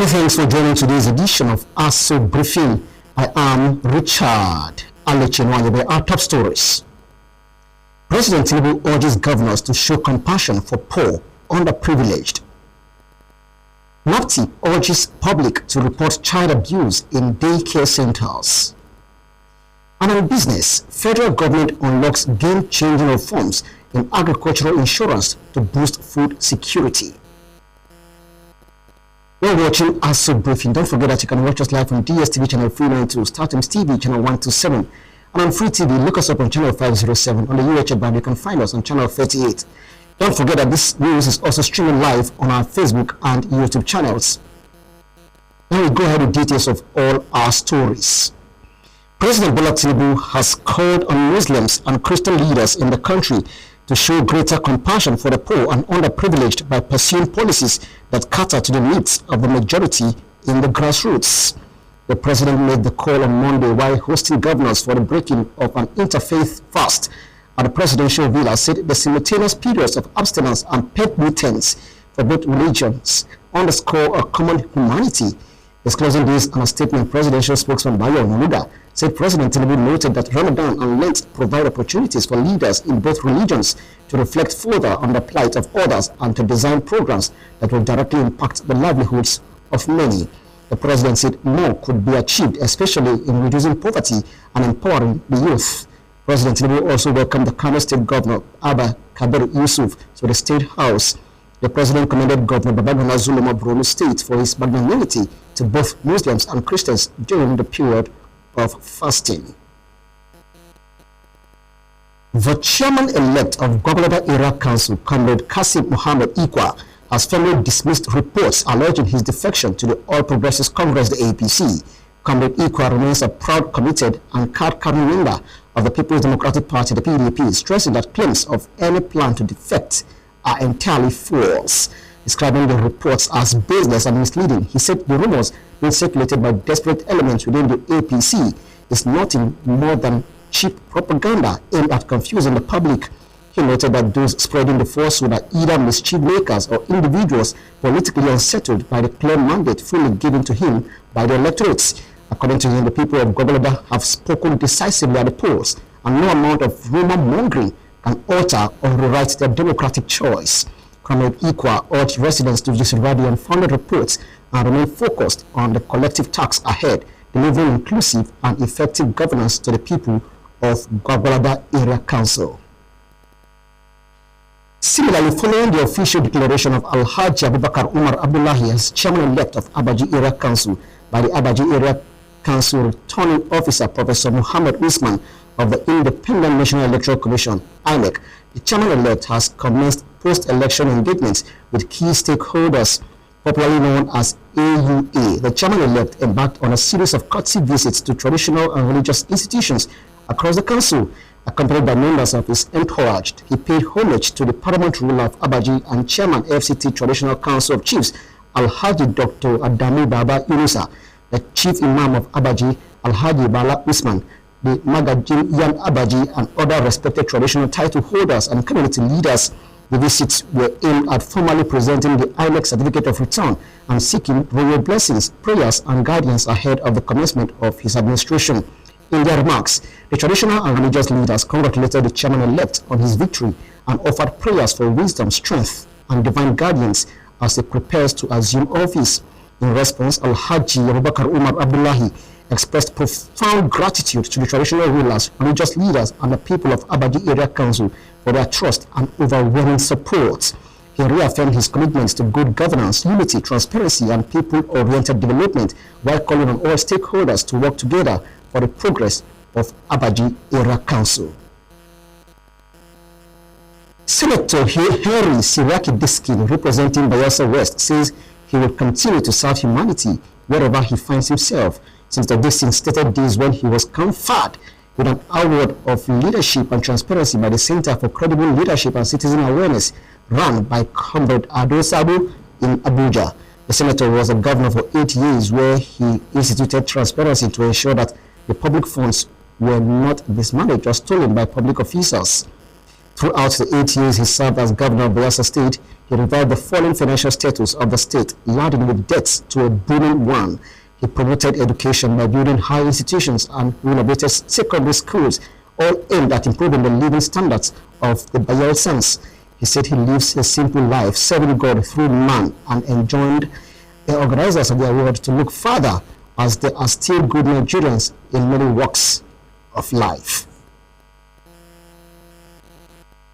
Many thanks for joining today's edition of Aso Briefing. I am Richard Alechinwanye. There are top stories. President Tinubu urges governors to show compassion for poor, underprivileged. NAPTI urges public to report child abuse in daycare centers. And on business, federal government unlocks game-changing reforms in agricultural insurance to boost food security. You're watching Aso Briefing. Don't forget that you can watch us live on DSTV channel 392, StarTimes TV channel 127, and on Free TV, look us up on channel 507. On the UHF band, you can find us on channel 38. Don't forget that this news is also streaming live on our Facebook and YouTube channels. Now we go ahead with details of all our stories. President Bola Tinubu has called on Muslims and Christian leaders in the country to show greater compassion for the poor and underprivileged by pursuing policies that cater to the needs of the majority in the grassroots. The president made the call on Monday while hosting governors for the breaking of an interfaith fast at the presidential villa. Said the simultaneous periods of abstinence and pet meetings for both religions underscore a common humanity. Disclosing this in a statement, presidential spokesman Bayo Onanuga said President Tinubu noted that Ramadan and Lent provide opportunities for leaders in both religions to reflect further on the plight of others and to design programs that will directly impact the livelihoods of many. The president said more could be achieved, especially in reducing poverty and empowering the youth. President Tinubu also welcomed the Kano State Governor Abba Kabir Yusuf to the State House. The president commended Governor Babagana Zulum of Borno State for his magnanimity to both Muslims and Christians during the period of fasting. The chairman-elect of Gwagwalada Area Council, Comrade Kasim Muhammad Ikwa, has firmly dismissed reports alleging his defection to the All Progressives Congress, the APC. Comrade Ikwa remains a proud, committed and card-carrying member of the People's Democratic Party, the PDP, stressing that claims of any plan to defect are entirely false. Describing the reports as baseless and misleading, he said the rumors being circulated by desperate elements within the APC is nothing more than cheap propaganda aimed at confusing the public. He noted that those spreading the falsehood are either mischief makers or individuals politically unsettled by the clear mandate fully given to him by the electorates. According to him, the people of Gwagwalada have spoken decisively at the polls, and no amount of rumor mongering can alter or rewrite their democratic choice. Comrade Ikwa urged residents to disregard the unfounded reports and remain focused on the collective task ahead, delivering inclusive and effective governance to the people of Gwagwalada Area Council. Similarly, following the official declaration of Alhaji Abubakar Umar Abdullahi as chairman-elect of Abaji Area Council by the Abaji Area Council returning officer Professor Muhammad Usman of the Independent National Electoral Commission, INEC, the chairman-elect has commenced post-election engagements with key stakeholders, popularly known as AUA. The chairman-elect embarked on a series of courtesy visits to traditional and religious institutions across the council. Accompanied by members of his entourage, he paid homage to the paramount ruler of Abaji and chairman FCT Traditional Council of Chiefs, Alhaji Dr. Adamu Baba Yunusa, the chief imam of Abaji, Alhaji Bala Usman, the Magajin Yan Abaji, and other respected traditional title holders and community leaders. The visits were aimed at formally presenting the INEC certificate of return and seeking royal blessings, prayers, and guidance ahead of the commencement of his administration. In their remarks, the traditional and religious leaders congratulated the chairman-elect on his victory and offered prayers for wisdom, strength, and divine guidance as he prepares to assume office. In response, Alhaji Abubakar Umar Abdullahi expressed profound gratitude to the traditional rulers, religious leaders, and the people of Abaji Area Council for their trust and overwhelming support. He reaffirmed his commitments to good governance, unity, transparency, and people-oriented development, while calling on all stakeholders to work together for the progress of Abaji Area Council. Senator Henry Siraki Diskin, representing Bayelsa West, says he will continue to serve humanity wherever he finds himself. Since the distant stated days when he was conferred with an award of leadership and transparency by the Center for Credible Leadership and Citizen Awareness, run by Comrade Ado Sabo in Abuja. The senator was a governor for 8 years, where he instituted transparency to ensure that the public funds were not mismanaged or stolen by public officials. Throughout the 8 years he served as governor of Bayelsa State, he revived the falling financial status of the state, laden with debts to a booming one. He promoted education by building high institutions and renovated secondary schools, all aimed at improving the living standards of the Bayelsans. He said he lives a simple life, serving God through man, and enjoined the organizers of the award to look further, as there are still good Nigerians in many walks of life.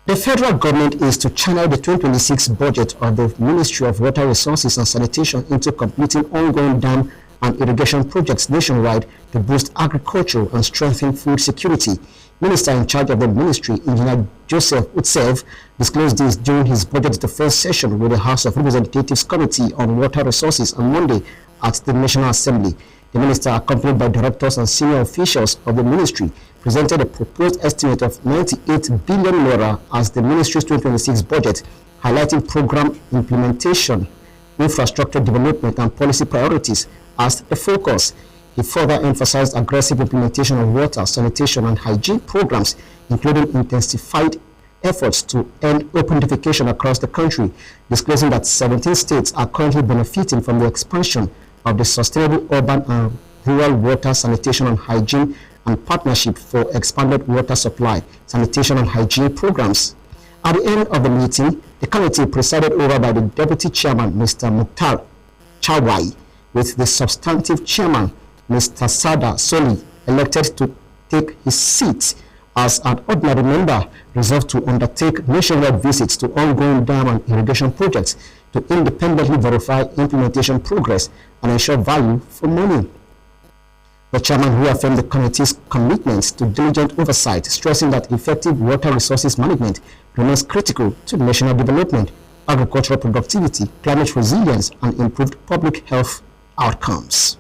The federal government is to channel the 2026 budget of the Ministry of Water Resources and Sanitation into completing ongoing dam and irrigation projects nationwide to boost agriculture and strengthen food security. Minister in charge of the ministry, Engineer Joseph Utsev, disclosed this during his budget defense session with the House of Representatives Committee on Water Resources on Monday at the National Assembly. The minister, accompanied by directors and senior officials of the ministry, presented a proposed estimate of 98 billion naira as the ministry's 2026 budget, highlighting program implementation, infrastructure development, and policy priorities as the focus. He further emphasized aggressive implementation of water, sanitation, and hygiene programs, including intensified efforts to end open defecation across the country, disclosing that 17 states are currently benefiting from the expansion of the Sustainable Urban and Rural Water, Sanitation, and Hygiene and Partnership for Expanded Water Supply, Sanitation, and Hygiene Programs. At the end of the meeting, the committee, presided over by the Deputy Chairman, Mr. Mukhtar Chawai, with the substantive chairman, Mr. Sada Soli, elected to take his seat as an ordinary member, resolved to undertake nationwide visits to ongoing dam and irrigation projects to independently verify implementation progress and ensure value for money. The chairman reaffirmed the committee's commitment to diligent oversight, stressing that effective water resources management remains critical to national development, agricultural productivity, climate resilience, and improved public health outcomes.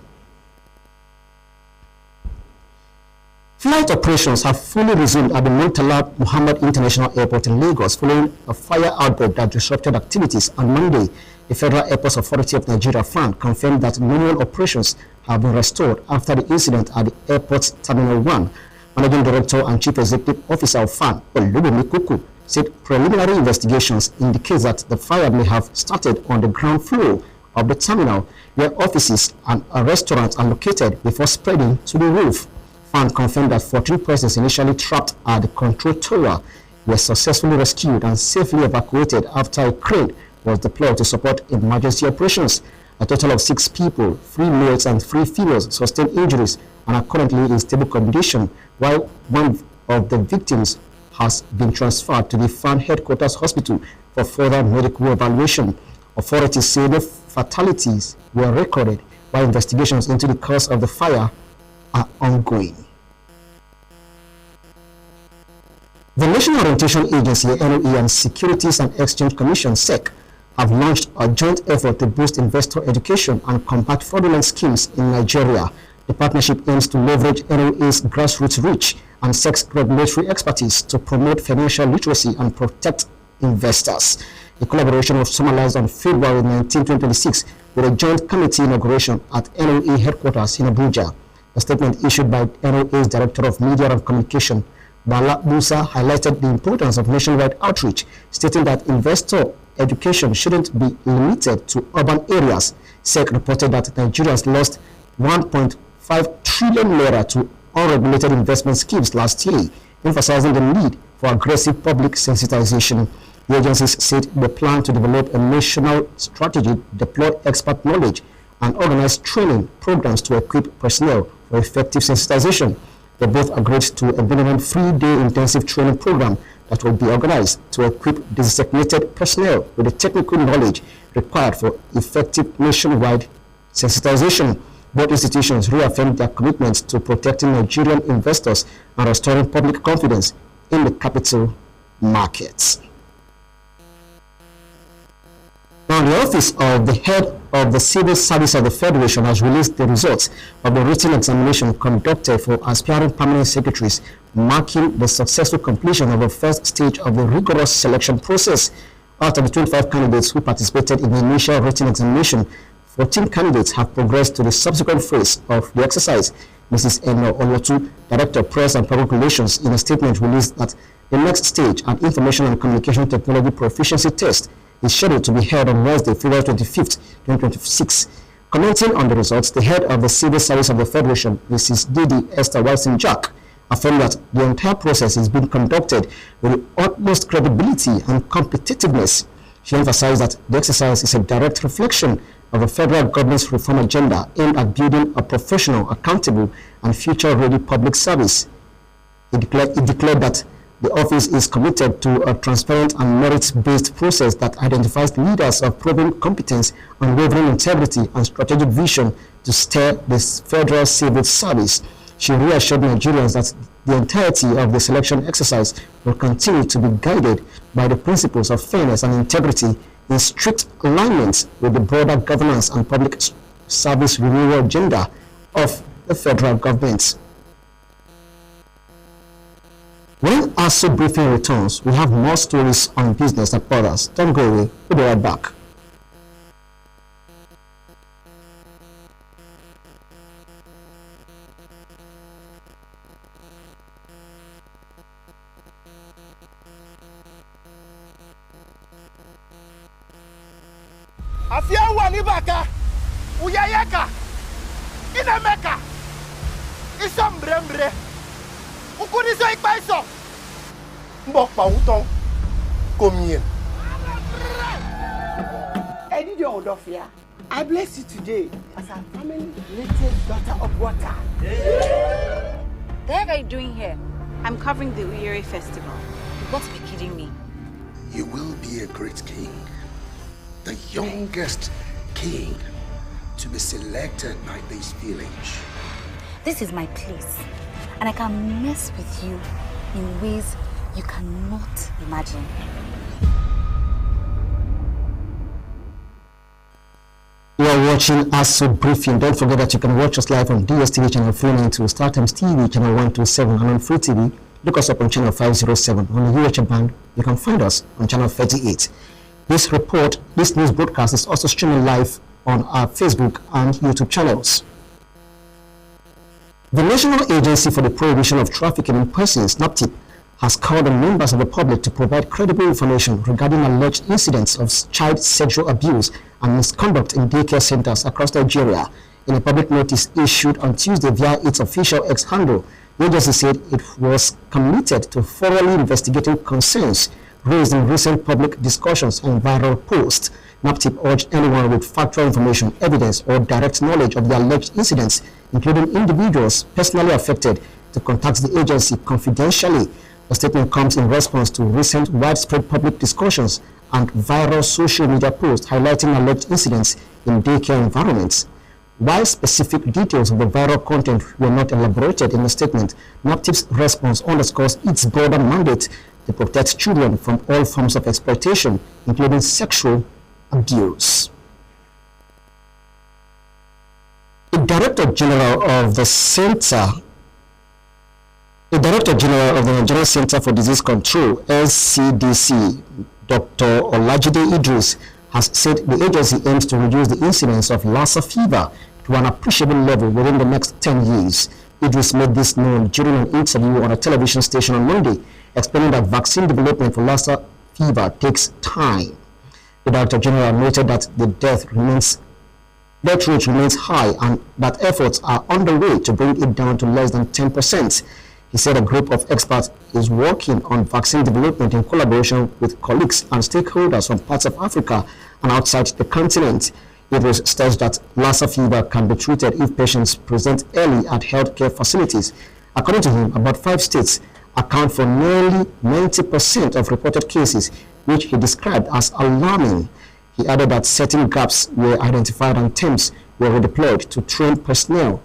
Flight operations have fully resumed at the Murtala Muhammad International Airport in Lagos following a fire outbreak that disrupted activities on Monday. The Federal Airports Authority of Nigeria, FAN, confirmed that manual operations have been restored after the incident at the airport's Terminal 1. Managing Director and Chief Executive Officer of FAN, Olubunmi Kuku, said preliminary investigations indicate that the fire may have started on the ground floor of the terminal, where offices and a restaurant are located, before spreading to the roof. FAN confirmed that 14 persons initially trapped at the control tower were successfully rescued and safely evacuated after a crane was deployed to support emergency operations. A total of 6 people, 3 males and 3 females, sustained injuries and are currently in stable condition, while one of the victims has been transferred to the FAN headquarters hospital for further medical evaluation. Authorities say no fatalities were recorded, while investigations into the cause of the fire are ongoing. The National Orientation Agency, NOE, and Securities and Exchange Commission, SEC, have launched a joint effort to boost investor education and combat fraudulent schemes in Nigeria. The partnership aims to leverage NOA's grassroots reach and SEC's regulatory expertise to promote financial literacy and protect investors. The collaboration was formalized on February 19, 2026, with a joint committee inauguration at NOA headquarters in Abuja. A statement issued by NOA's Director of Media and Communication, Bala Musa, highlighted the importance of nationwide outreach, stating that investor education shouldn't be limited to urban areas. SEC reported that Nigerians lost 1.5 trillion naira to unregulated investment schemes last year, emphasizing the need for aggressive public sensitization. The agencies said they plan to develop a national strategy, deploy expert knowledge, and organize training programs to equip personnel for effective sensitization. They both agreed to a minimum 3-day intensive training program that will be organized to equip designated personnel with the technical knowledge required for effective nationwide sensitization. Both institutions reaffirmed their commitment to protecting Nigerian investors and restoring public confidence in the capital markets. Now, the Office of the Head of the Civil Service of the Federation has released the results of the written examination conducted for aspiring permanent secretaries, marking the successful completion of the first stage of the rigorous selection process. Out of the 25 candidates who participated in the initial written examination, 14 candidates have progressed to the subsequent phase of the exercise. Mrs. Eno Olotu, Director of Press and Public Relations, in a statement released that the next stage, an Information and Communication Technology Proficiency Test, is scheduled to be held on Wednesday, February 25th, 2026. Commenting on the results, the head of the Civil Service of the Federation, Mrs. Didi Esther Wilson-Jack, affirmed that the entire process is being conducted with the utmost credibility and competitiveness. She emphasized that the exercise is a direct reflection of the federal government's reform agenda aimed at building a professional, accountable, and future-ready public service. It declared that the office is committed to a transparent and merit-based process that identifies leaders of proven competence, unwavering integrity, and strategic vision to steer this federal civil service. She reassured Nigerians that the entirety of the selection exercise will continue to be guided by the principles of fairness and integrity in strict alignment with the broader governance and public service renewal agenda of the federal government. When Aso Briefing returns, we have more stories on business and others. Don't go away. We'll be right back. Afia wanibaka uyayeka inemeka isambrembre ukuniso ikpaiso mbokpa uton komien Edidio Odofia, I bless you today as a family native daughter of water. The heck are you doing here? I'm covering the Uyere festival. You've got to be kidding me. You will be a great king. The youngest king to be selected by this village. This is my place, and I can mess with you in ways you cannot imagine. You are watching Aso Briefing. Don't forget that you can watch us live on DSTV channel 392, StarTimes TV channel 127, and on Free TV. Look us up on channel 507. On the UHF band, you can find us on channel 38. This news broadcast is also streaming live on our Facebook and YouTube channels. The National Agency for the Prohibition of Trafficking in Persons, NAPTIP, has called on members of the public to provide credible information regarding alleged incidents of child sexual abuse and misconduct in daycare centers across Nigeria. In a public notice issued on Tuesday via its official X handle, the agency said it was committed to thoroughly investigating concerns raised in recent public discussions and viral posts. NAPTIP urged anyone with factual information, evidence, or direct knowledge of the alleged incidents, including individuals personally affected, to contact the agency confidentially. The statement comes in response to recent widespread public discussions and viral social media posts highlighting alleged incidents in daycare environments. While specific details of the viral content were not elaborated in the statement, NAPTIP's response underscores its broader mandate to protect children from all forms of exploitation, including sexual abuse. The Director General of the Nigerian Center for Disease Control, NCDC, Dr. Olajide Idris, has said the agency aims to reduce the incidence of Lassa fever to an appreciable level within the next 10 years. Idris made this known during an interview on a television station on Monday, explaining that vaccine development for Lassa fever takes time. The Director General noted that the death rate remains high and that efforts are underway to bring it down to less than 10%. He said a group of experts is working on vaccine development in collaboration with colleagues and stakeholders from parts of Africa and outside the continent. It was stated that Lassa fever can be treated if patients present early at healthcare facilities. According to him, about 5 states account for nearly 90% of reported cases, which he described as alarming. He added that certain gaps were identified and teams were redeployed to train personnel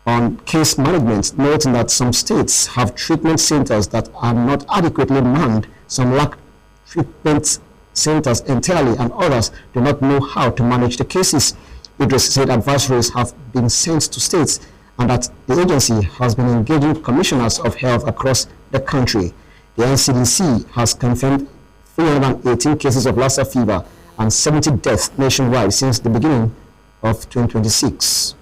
on case management, noting that some states have treatment centers that are not adequately manned, some lack treatment centers entirely, and others do not know how to manage the cases. Idris said advisories have been sent to states and that the agency has been engaging commissioners of health across the country. The NCDC has confirmed 318 cases of Lassa fever and 70 deaths nationwide since the beginning of 2026.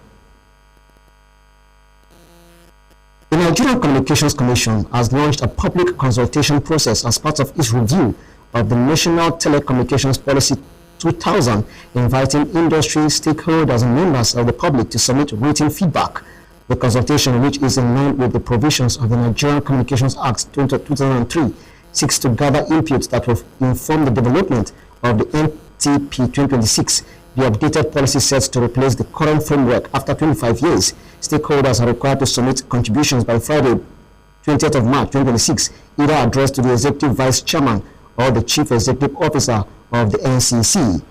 The Nigerian Communications Commission has launched a public consultation process as part of its review of the National Telecommunications Policy 2000, inviting industry stakeholders and members of the public to submit written feedback. The consultation, which is in line with the provisions of the Nigerian Communications Act 2003, seeks to gather inputs that will inform the development of the NTP 2026. The updated policy sets to replace the current framework after 25 years. Stakeholders are required to submit contributions by Friday, 20th of March 2026, either addressed to the Executive Vice Chairman or the Chief Executive Officer of the NCC.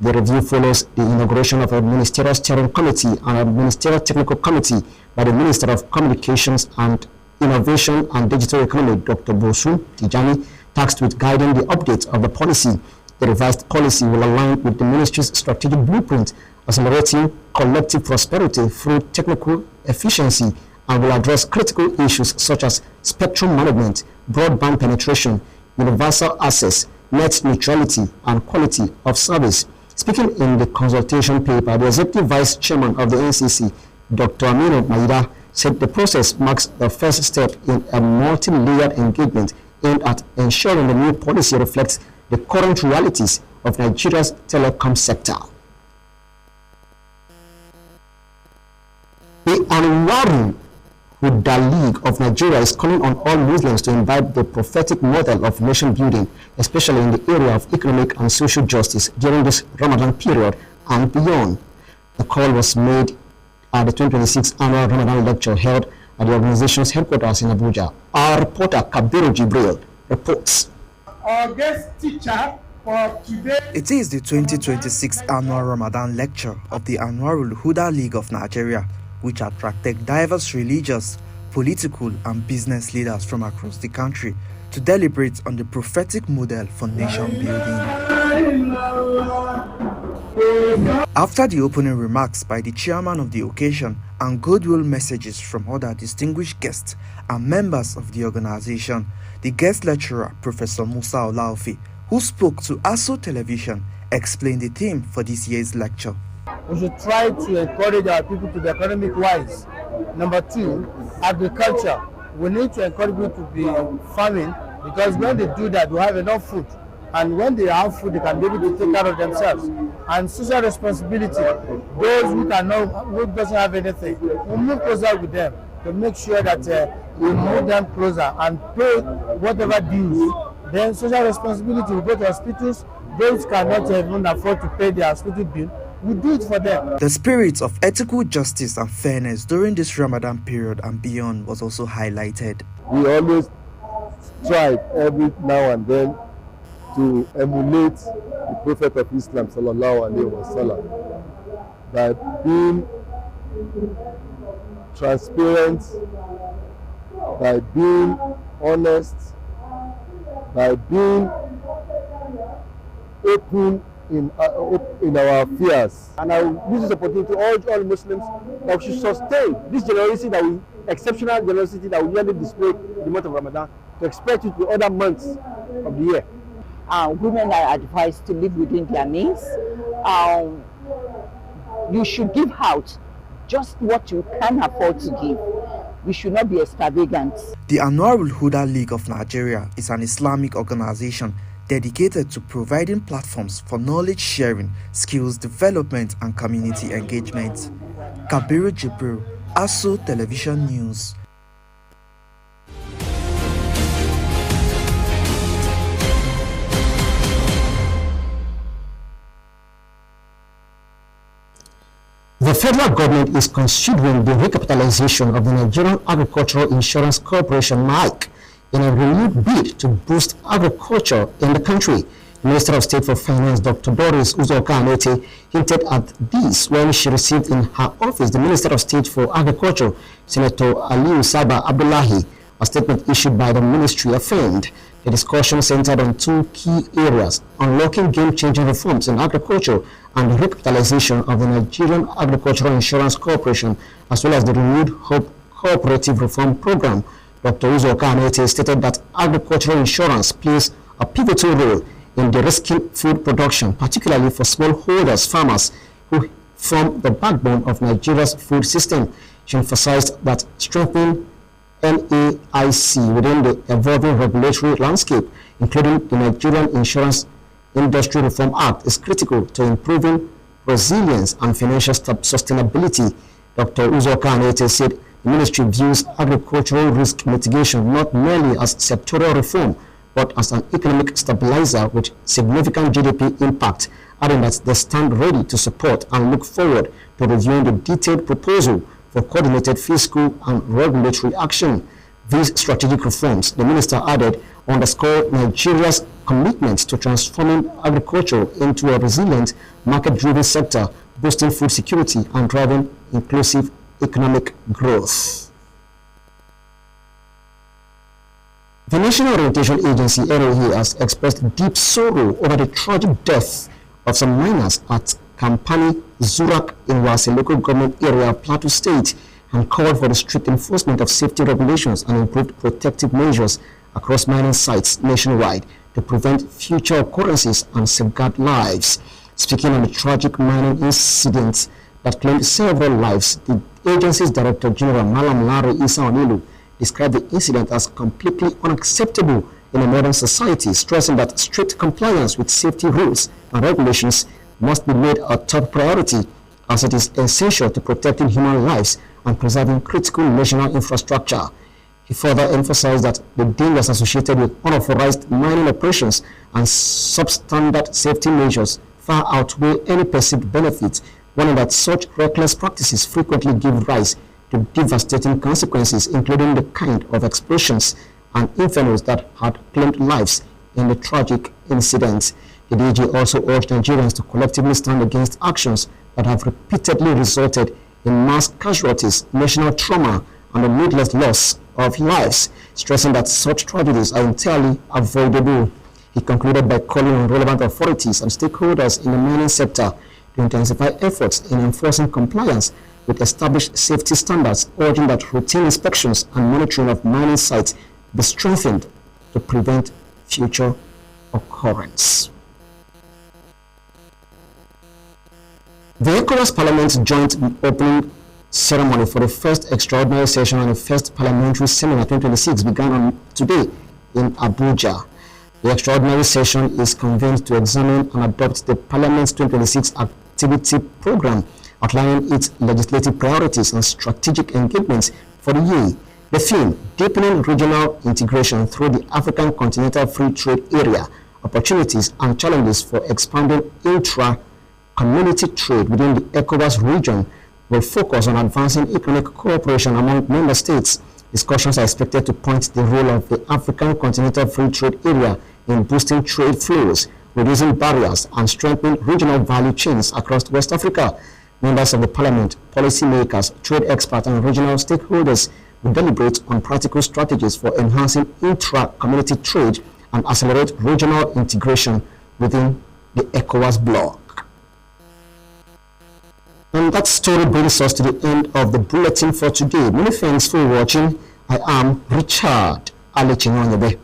The review follows the inauguration of a Ministerial Steering Committee and a Ministerial Technical Committee by the Minister of Communications and Innovation and Digital Economy, Dr. Bosun Tijani, tasked with guiding the update of the policy. The revised policy will align with the Ministry's strategic blueprint, accelerating collective prosperity through technical efficiency, and will address critical issues such as spectrum management, broadband penetration, universal access, net neutrality, and quality of service. Speaking in the consultation paper, the Executive Vice Chairman of the NCC, Dr. Aminu Maida, said the process marks the first step in a multi-layered engagement aimed at ensuring the new policy reflects the current realities of Nigeria's telecom sector. The Anwaru Huda League of Nigeria is calling on all Muslims to imbibe the prophetic model of nation building, especially in the area of economic and social justice during this Ramadan period and beyond. The call was made at the 2026 annual Ramadan lecture held at the organization's headquarters in Abuja. Our reporter Kabiru Jibril reports. Our guest teacher for today. It is the 2026 annual Ramadan lecture of the Anwarul Huda League of Nigeria, which attracted diverse religious, political, and business leaders from across the country to deliberate on the prophetic model for nation building. After the opening remarks by the chairman of the occasion and goodwill messages from other distinguished guests and members of the organization, the guest lecturer, Professor Musa Olaofi, who spoke to Aso Television, explained the theme for this year's lecture. We should try to encourage our people to be economic wise. Number two, agriculture. We need to encourage people to be farming, because when they do that, we have enough food. And when they have food, they can be able to take care of themselves. And social responsibility, those who doesn't have anything, we move closer with them to make sure that we move them closer and pay whatever dues. Then social responsibility, we go to hospitals. Those cannot even afford to pay their hospital bill, we do it for them. The spirit of ethical justice and fairness during this Ramadan period and beyond was also highlighted. We always try every now and then to emulate the Prophet of Islam sallallahu alaihi wasallam by being transparent, by being honest, by being open in our affairs. And I use this opportunity to urge all Muslims that we should sustain this generosity, exceptional generosity that we usually display in the month of Ramadan, to expect it to other months of the year. Women are advised to live within their means. You should give out just what you can afford to give. We should not be extravagant. The Anwarul Huda League of Nigeria is an Islamic organization dedicated to providing platforms for knowledge sharing, skills development, and community engagement. Kabiru Jibril, Aso Television News. The federal government is considering the recapitalization of the Nigerian Agricultural Insurance Corporation, NIC, in a renewed bid to boost agriculture in the country. Minister of State for Finance, Dr. Doris Uzoka-Anete, hinted at this when she received in her office the Minister of State for Agriculture, Senator Aliyu Saba Abdullahi. A statement issued by the ministry affirmed the discussion centered on two key areas: unlocking game-changing reforms in agriculture and the recapitalization of the Nigerian Agricultural Insurance Corporation, as well as the renewed Hope Cooperative Reform Program. Dr. Uzoka-Anete stated that agricultural insurance plays a pivotal role in de-risking food production, particularly for smallholders farmers who form the backbone of Nigeria's food system. She emphasized that strengthening NAIC within the evolving regulatory landscape including the Nigerian Insurance Industry Reform Act, is critical to improving resilience and financial sustainability. Dr. Uzoka Anete said the ministry views agricultural risk mitigation not merely as sectoral reform, but as an economic stabilizer with significant GDP impact, adding that they stand ready to support and look forward to reviewing the detailed proposal for coordinated fiscal and regulatory action. These strategic reforms, the minister added, underscore Nigeria's commitment to transforming agriculture into a resilient, market-driven sector, boosting food security and driving inclusive economic growth. The National Orientation Agency, NOA, has expressed deep sorrow over the tragic death of some miners at Kampani, Zurak in Wase local government area of Plateau State, and called for the strict enforcement of safety regulations and improved protective measures across mining sites nationwide to prevent future occurrences and safeguard lives. Speaking on the tragic mining incident that claimed several lives, the agency's Director General Malam Laro Isa Onilu described the incident as completely unacceptable in a modern society, stressing that strict compliance with safety rules and regulations must be made a top priority, as it is essential to protecting human lives and preserving critical national infrastructure. He further emphasized that the dangers associated with unauthorized mining operations and substandard safety measures far outweigh any perceived benefits, warning that such reckless practices frequently give rise to devastating consequences, including the kind of explosions and infernos that had claimed lives in the tragic incident. The DG also urged Nigerians to collectively stand against actions that have repeatedly resulted in mass casualties, national trauma, and the needless loss of lives, stressing that such tragedies are entirely avoidable. He concluded by calling on relevant authorities and stakeholders in the mining sector to intensify efforts in enforcing compliance with established safety standards, urging that routine inspections and monitoring of mining sites be strengthened to prevent future occurrence. The ECOWAS Parliament's joint opening ceremony for the first extraordinary session and the first parliamentary seminar 2026 began on today in Abuja. The extraordinary session is convened to examine and adopt the Parliament's 2026 activity program, outlining its legislative priorities and strategic engagements for the year. The theme, deepening regional integration through the African Continental Free Trade Area, opportunities and challenges for expanding intra-community trade within the ECOWAS region, will focus on advancing economic cooperation among member states. Discussions are expected to point to the role of the African Continental Free Trade Area in boosting trade flows, reducing barriers, and strengthening regional value chains across West Africa. Members of the Parliament, policymakers, trade experts, and regional stakeholders will deliberate on practical strategies for enhancing intra-community trade and accelerate regional integration within the ECOWAS bloc. And that story brings us to the end of the bulletin for today. Many thanks for watching. I am Richard Alechinonyebe.